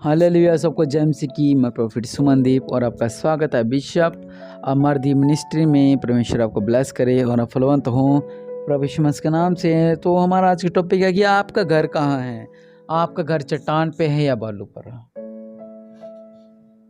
Hallelujah. सबको जय मसीह की। मैं प्रॉफिट सुमनदीप और आपका स्वागत है बिशप अमरदीप मिनिस्ट्री में। परमेश्वर आपको ब्लेस करे और आप फलवंत हों प्रभु यीशु मसीह के नाम से। तो हमारा आज का टॉपिक है कि आपका घर कहाँ है। आपका घर चट्टान पे है या बालू पर।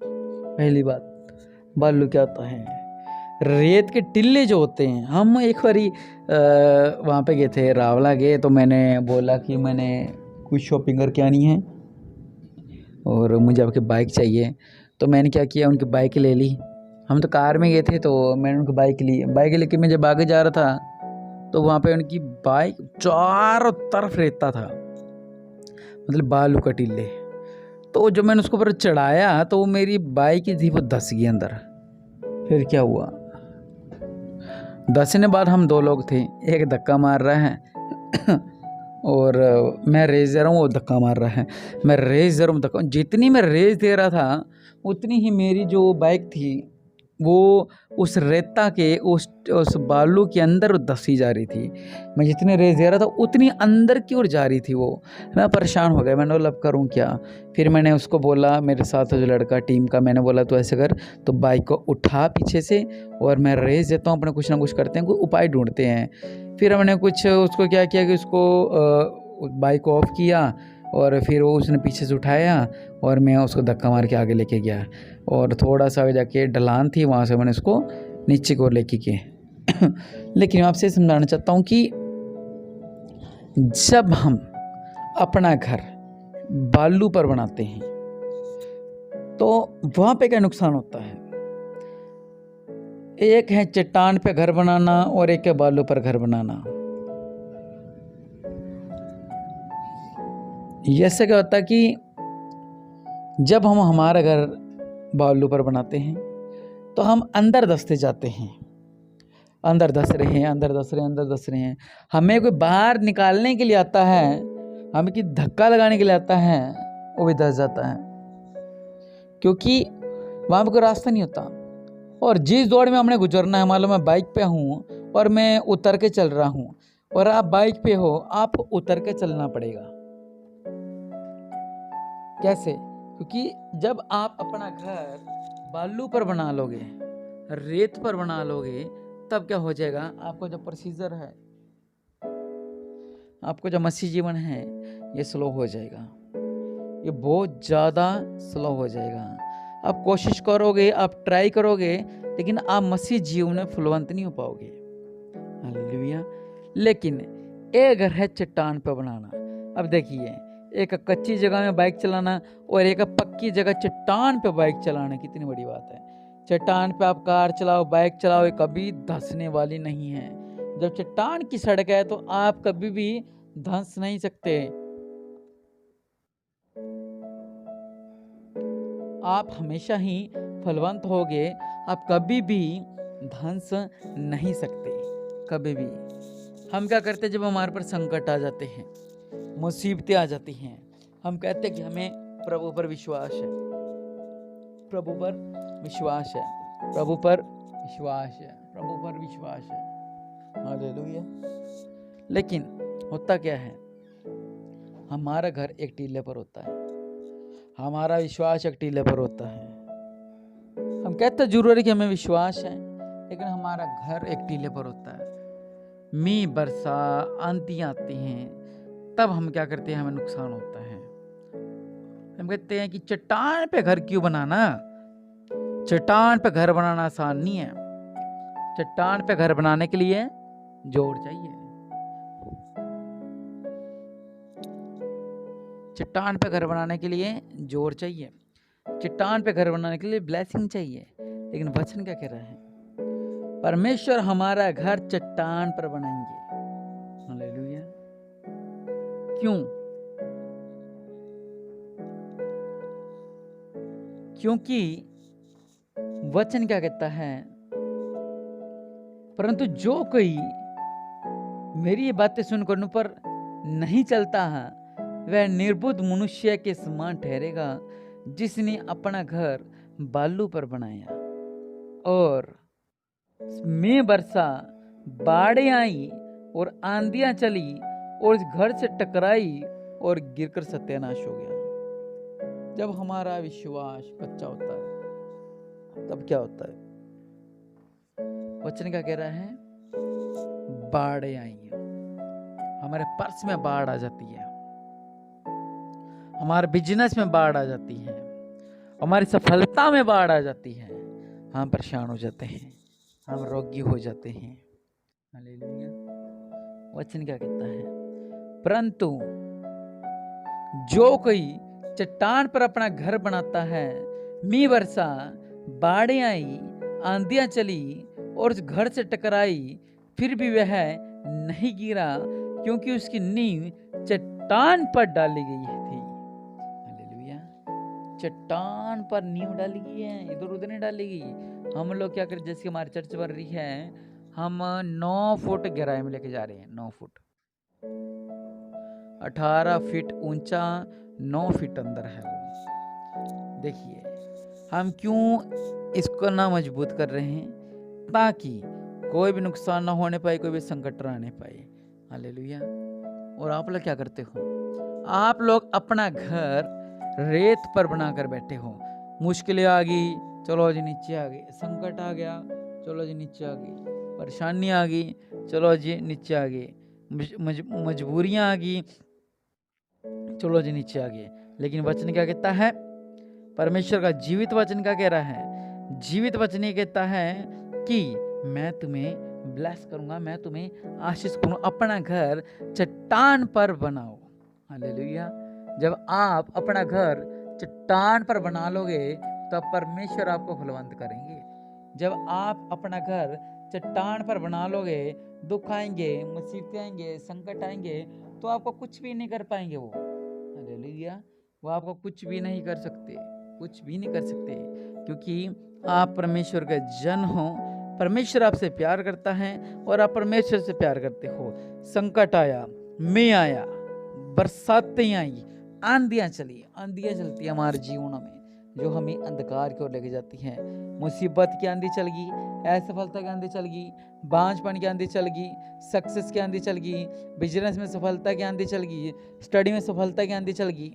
पहली बात, बालू क्या होता है? रेत के टिल्ले जो होते हैं। हम एक बारी वहाँ पे गए थे, रावला गए, तो मैंने बोला कि मैंने कुछ शॉपिंग करके आनी है और मुझे आपकी बाइक चाहिए। तो मैंने क्या किया, उनकी बाइक ले ली। हम तो कार में गए थे, तो मैंने उनकी बाइक ली। बाइक लेके मैं जब आगे जा रहा था तो वहाँ पे उनकी बाइक चारों तरफ रेता था, मतलब बालू का टिल्ले। तो जब मैंने उसको ऊपर चढ़ाया तो मेरी बाइक थी वो धंस गई अंदर। फिर क्या हुआ, धंसने बाद हम दो लोग थे, एक धक्का मार रहा है और मैं रेस दे रहा हूँ, वो धक्का मार रहा है। मैं रेस दे रहा हूँ, धक्का। जितनी मैं रेस दे रहा था उतनी ही मेरी जो बाइक थी वो उस रेता के उस बालू के अंदर धंसी जा रही थी। मैं जितनी रेस दे रहा था उतनी अंदर की ओर जा रही थी वो। मैं परेशान हो गया, मैंने बोला अब करूँ क्या। फिर मैंने उसको बोला, मेरे साथ जो लड़का टीम का, मैंने बोला तो ऐसे कर, तो बाइक को उठा पीछे से और मैं रेस देता हूँ, अपने कुछ ना कुछ करते हैं, कोई उपाय ढूंढते हैं। फिर हमने कुछ उसको क्या किया कि उसको बाइक को ऑफ किया और फिर वो उसने पीछे से उठाया और मैं उसको धक्का मार के आगे लेके गया और थोड़ा सा जाके ढलान थी, वहाँ से मैंने उसको नीचे की ओर लेके गए। लेकिन मैं आपसे समझाना चाहता हूँ कि जब हम अपना घर बालू पर बनाते हैं तो वहाँ पे क्या नुकसान होता है। एक है चट्टान पे घर बनाना और एक है बालू पर घर बनाना। ऐसे क्या होता है कि जब हम हमारा घर बालू पर बनाते हैं तो हम अंदर धंसते जाते हैं, अंदर धंस रहे हैं, अंदर धंस रहे हैं, अंदर धंस रहे हैं। हमें कोई बाहर निकालने के लिए आता है, हमें कि धक्का लगाने के लिए आता है, वो भी धंस जाता है, क्योंकि वहाँ पर कोई रास्ता नहीं होता। और जिस दौड़ में हमने गुजरना है, मान लो मैं बाइक पे हूँ और मैं उतर के चल रहा हूँ और आप बाइक पे हो, आप उतर के चलना पड़ेगा। कैसे? क्योंकि जब आप अपना घर बालू पर बना लोगे, रेत पर बना लोगे, तब क्या हो जाएगा, आपको जो प्रोसीजर है, आपको जो मसीह जीवन है, ये स्लो हो जाएगा, ये बहुत ज़्यादा स्लो हो जाएगा। आप कोशिश करोगे, आप ट्राई करोगे, लेकिन आप मसीह जीवन में फलवंत नहीं हो पाओगे। हालेलुया। लेकिन एक घर है चट्टान पर बनाना। अब देखिए, एक कच्ची जगह में बाइक चलाना और एक पक्की जगह चट्टान पे बाइक चलाना, कितनी बड़ी बात है। चट्टान पे आप कार चलाओ, बाइक चलाओ, ये कभी धंसने वाली नहीं है। जब चट्टान की सड़क है तो आप कभी भी धंस नहीं सकते, आप हमेशा ही फलवंत होगे, आप कभी भी धंस नहीं सकते, कभी भी। हम क्या करते, जब हमारे पर संकट आ जाते हैं, मुसीबतें आ जाती हैं, हम कहते हैं कि हमें प्रभु पर विश्वास है, प्रभु पर विश्वास है, प्रभु पर विश्वास है, प्रभु पर विश्वास है। हालेलुया। लेकिन होता क्या है, हमारा घर एक टीले पर होता है, हमारा विश्वास एक टीले पर होता है। हम कहते हैं जरूर है कि हमें विश्वास है, लेकिन हमारा घर एक टीले पर होता है। मींह बरसा, आंधी आती हैं, तब हम क्या करते हैं, हमें नुकसान होता है। हम कहते हैं कि चट्टान पे घर क्यों बनाना। चट्टान पे घर बनाना आसान नहीं है। चट्टान पे घर बनाने के लिए जोर चाहिए, चट्टान पे घर बनाने के लिए जोर चाहिए, चट्टान पे घर बनाने के लिए ब्लेसिंग चाहिए। लेकिन वचन क्या कह रहा है, परमेश्वर हमारा घर चट्टान पर बनाएंगे। हालेलुया। क्यों? क्योंकि वचन क्या कहता है, परंतु जो कोई मेरी ये बातें सुनकर उन पर नहीं चलता है, वह निर्बुद्ध मनुष्य के समान ठहरेगा, जिसने अपना घर बालू पर बनाया और में बरसा, बाढ़ें आई और आंधियां चली और इस घर से टकराई और गिरकर सत्यानाश हो गया। जब हमारा विश्वास कच्चा होता है तब क्या होता है? वचन क्या कह रहा है? बाढ़ें आएंगी, हमारे पर्स में बाढ़ आ जाती है, हमारे बिजनेस में बाढ़ आ जाती है, हमारी सफलता में बाढ़ आ जाती है, हम परेशान हो जाते हैं, हम रोगी हो जाते हैं। हालेलुया। वचन क्या कहता है? परंतु जो कोई चट्टान पर अपना घर बनाता है, मींह बरसा, बाढ़ें आई, आंधियां चली और उस घर से टकराई, फिर भी वह नहीं गिरा, क्योंकि उसकी नींव चट्टान पर डाली गई थी। हालेलुया। चट्टान पर नींव डाली गई है, इधर उधर नहीं डाली गई। हम लोग क्या करें, जैसे हमारी चर्च बन रही है, हम 9 फुट गहराई में लेके जा रहे हैं। 9 फुट, 18 फीट ऊंचा, 9 फीट अंदर है वो। देखिए हम क्यों इसको ना मजबूत कर रहे हैं, ताकि कोई भी नुकसान ना होने पाए, कोई भी संकट ना आने पाए। हालेलुया। और आप लोग क्या करते हो? आप लोग अपना घर रेत पर बनाकर बैठे हो। मुश्किलें आ गई, चलो जी नीचे आ गए। संकट आ गया, चलो जी नीचे आ गई। परेशानी आ गई, चलो जी नीचे आ गए। मजबूरियां आ गई, चलो जी नीचे आ गए। लेकिन वचन क्या कहता है? परमेश्वर का जीवित वचन क्या कह रहा है? जीवित वचन ये कहता है कि मैं तुम्हें ब्लेस करूंगा, मैं तुम्हें आशीष करूंगा। अपना घर चट्टान पर बनाओ। हालेलुया। जब आप अपना घर चट्टान पर बना लोगे तब परमेश्वर आपको फलवंत करेंगे। जब आप अपना घर चट्टान पर बना लोगे, दुख आएंगे, मुसीबतें आएंगे, संकट आएंगे, तो आपको कुछ भी नहीं कर पाएंगे वो। हालेलुया। वो आपको कुछ भी नहीं कर सकते, कुछ भी नहीं कर सकते, क्योंकि आप परमेश्वर के जन हो। परमेश्वर आपसे प्यार करता है और आप परमेश्वर से प्यार करते हो। संकट आया, मैं आया, बरसातें आई, आंधियां चली, आंधियां चलती है हमारे जीवनों में, जो हमें अंधकार की ओर लेके जाती हैं। मुसीबत की आंधी चल गई, असफलता की आंधी चल गई, बांझपन की आंधी चल गई, सक्सेस की आंधी चल गई, बिजनेस में सफलता की आंधी चल गई, स्टडी में सफलता की आंधी चल गई,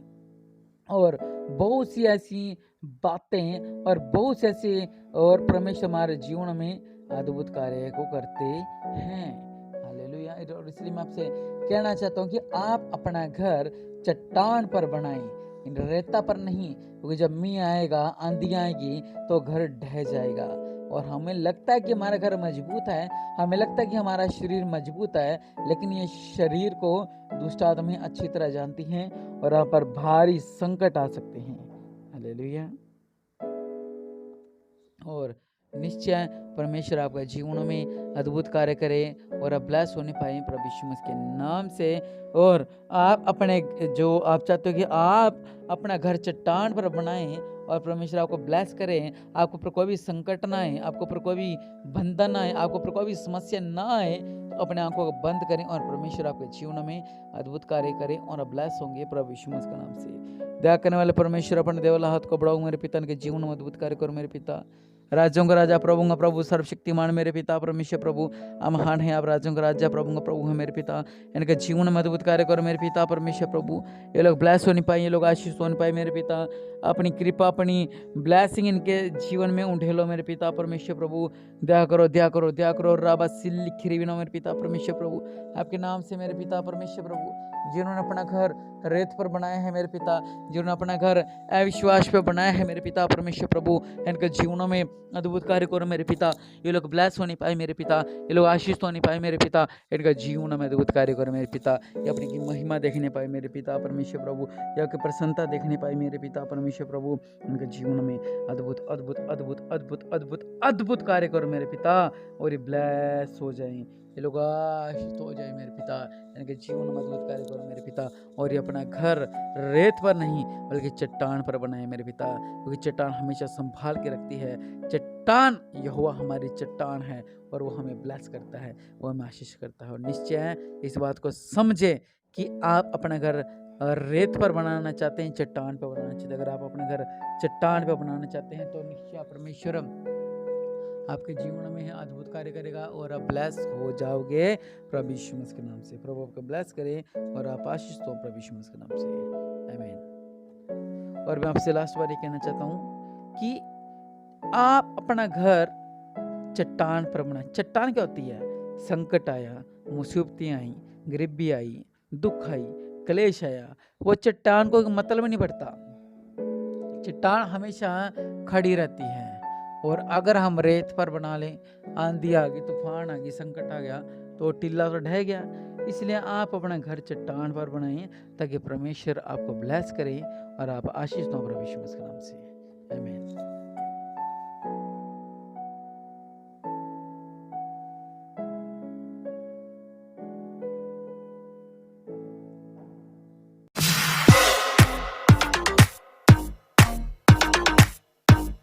और बहुत सी ऐसी बातें और बहुत से ऐसे और परमेश्वर हमारे जीवन में अद्भुत कार्य को करते हैं। हालेलुया। और इसलिए मैं आपसे कहना चाहता हूँ कि आप अपना घर चट्टान पर बनाएं, रेता पर नहीं, क्योंकि जब मींह आएगा, आंधी आएगी, तो घर ढह जाएगा। और हमें लगता है कि हमारा घर मजबूत है, हमें लगता है कि हमारा शरीर मजबूत है, लेकिन ये शरीर को दुष्ट आत्मा अच्छी तरह जानती हैं और आप पर भारी संकट आ सकते हैं। हालेलुया। और निश्चय परमेश्वर आपका जीवनों में अद्भुत कार्य करे और आप ब्लेस होने पाए प्रभु यीशु मसीह के नाम से। और आप अपने, जो आप चाहते हो कि आप अपना घर चट्टान पर बनाएं और परमेश्वर आपको ब्लेस करें, आपको पर कोई भी संकट ना आए, आपको पर कोई भी बंधन ना आए, आपको पर कोई भी समस्या ना आए, तो अपने आंखों को बंद करें और परमेश्वर आपके जीवन में अद्भुत कार्य करें और आप ब्लेस होंगे प्रभु यीशु मसीह के नाम से। दया करने वाले परमेश्वर, अपने देवला हाथ को बढ़ाओ मेरे पिता के जीवन में अद्भुत कार्य करो मेरे पिता। राज्यों का राजा प्रभु का प्रभु, सर्वशक्तिमान मेरे पिता परमेश्वर प्रभु, महान है आप। राज्यों का राजा प्रभु का प्रभु है मेरे पिता, इनके जीवन में अद्भुत कार्य करो मेरे पिता परमेश्वर प्रभु। ये लोग ब्लेस होने पाए, ये लोग आशीष होने पाए मेरे पिता। अपनी कृपा, अपनी ब्लेसिंग इनके जीवन में उंडेलो मेरे पिता परमेश्वर प्रभु। दया करो, दया करो, दया करो। राबा सिल्ली खिरीबिनो मेरे पिता परमेश्वर प्रभु, आपके नाम से मेरे पिता परमेश्वर प्रभु। जिन्होंने अपना घर रेत पर बनाया है मेरे पिता, जिन्होंने अपना घर अविश्वास पे बनाया है मेरे पिता परमेश्वर प्रभु, इनके जीवनों में अद्भुत कार्य करो मेरे पिता। ये लोग ब्लेस होने पाए मेरे पिता, ये लोग आशीष होने पाए मेरे पिता, इनका जीवन में अद्भुत कार्य करो मेरे पिता। ये अपनी की महिमा देखने पाए मेरे पिता परमेश्वर प्रभु, या की प्रसन्नता देखने पाए मेरे पिता परमेश्वर प्रभु। इनके जीवन में अद्भुत अद्भुत अद्भुत अद्भुत अद्भुत अद्भुत कार्य करो मेरे पिता, और ये ब्लेस हो जाए, ये लोग आशीष हो जाए मेरे पिता। इनके जीवन में अद्भुत कार्य करो मेरे पिता, और ये अपना घर रेत पर नहीं बल्कि चट्टान पर बनाए मेरे पिता, क्योंकि चट्टान हमेशा संभाल के रखती है। चट्टान यहोवा हमारी चट्टान है और वो हमें ब्लेस करता है, वो हमें आशीष करता है। और निश्चय इस बात को समझे कि आप अपना घर रेत पर बनाना चाहते हैं, चट्टान पर बनाना चाहते हैं। अगर आप अपना घर चट्टान पर बनाना चाहते हैं तो निश्चय परमेश्वर आपके जीवन में अद्भुत कार्य करेगा और आप ब्लेस हो जाओगे प्रभु यीशु मसीह के नाम से। प्रभु आपको ब्लेस करे और आप आशीष दो प्रभु यीशु मसीह के नाम से, आमीन। और मैं आपसे लास्ट बार ये कहना चाहता हूँ कि आप अपना घर चट्टान पर बनाएं। चट्टान क्या होती है? संकट आया, मुसीबतें आई, गरीबी आई, दुख आई, क्लेश आया, वो चट्टान को मतलब नहीं पड़ता। चट्टान हमेशा खड़ी रहती है। और अगर हम रेत पर बना लें, आंधी आ गई, तूफान आ गई, संकट आ गया, तो टिल्ला तो ढह गया। इसलिए आप अपना घर चट्टान पर बनाएं ताकि परमेश्वर आपको ब्लेस करे और आप आशीष पाओ प्रभु यीशु मसीह के नाम से।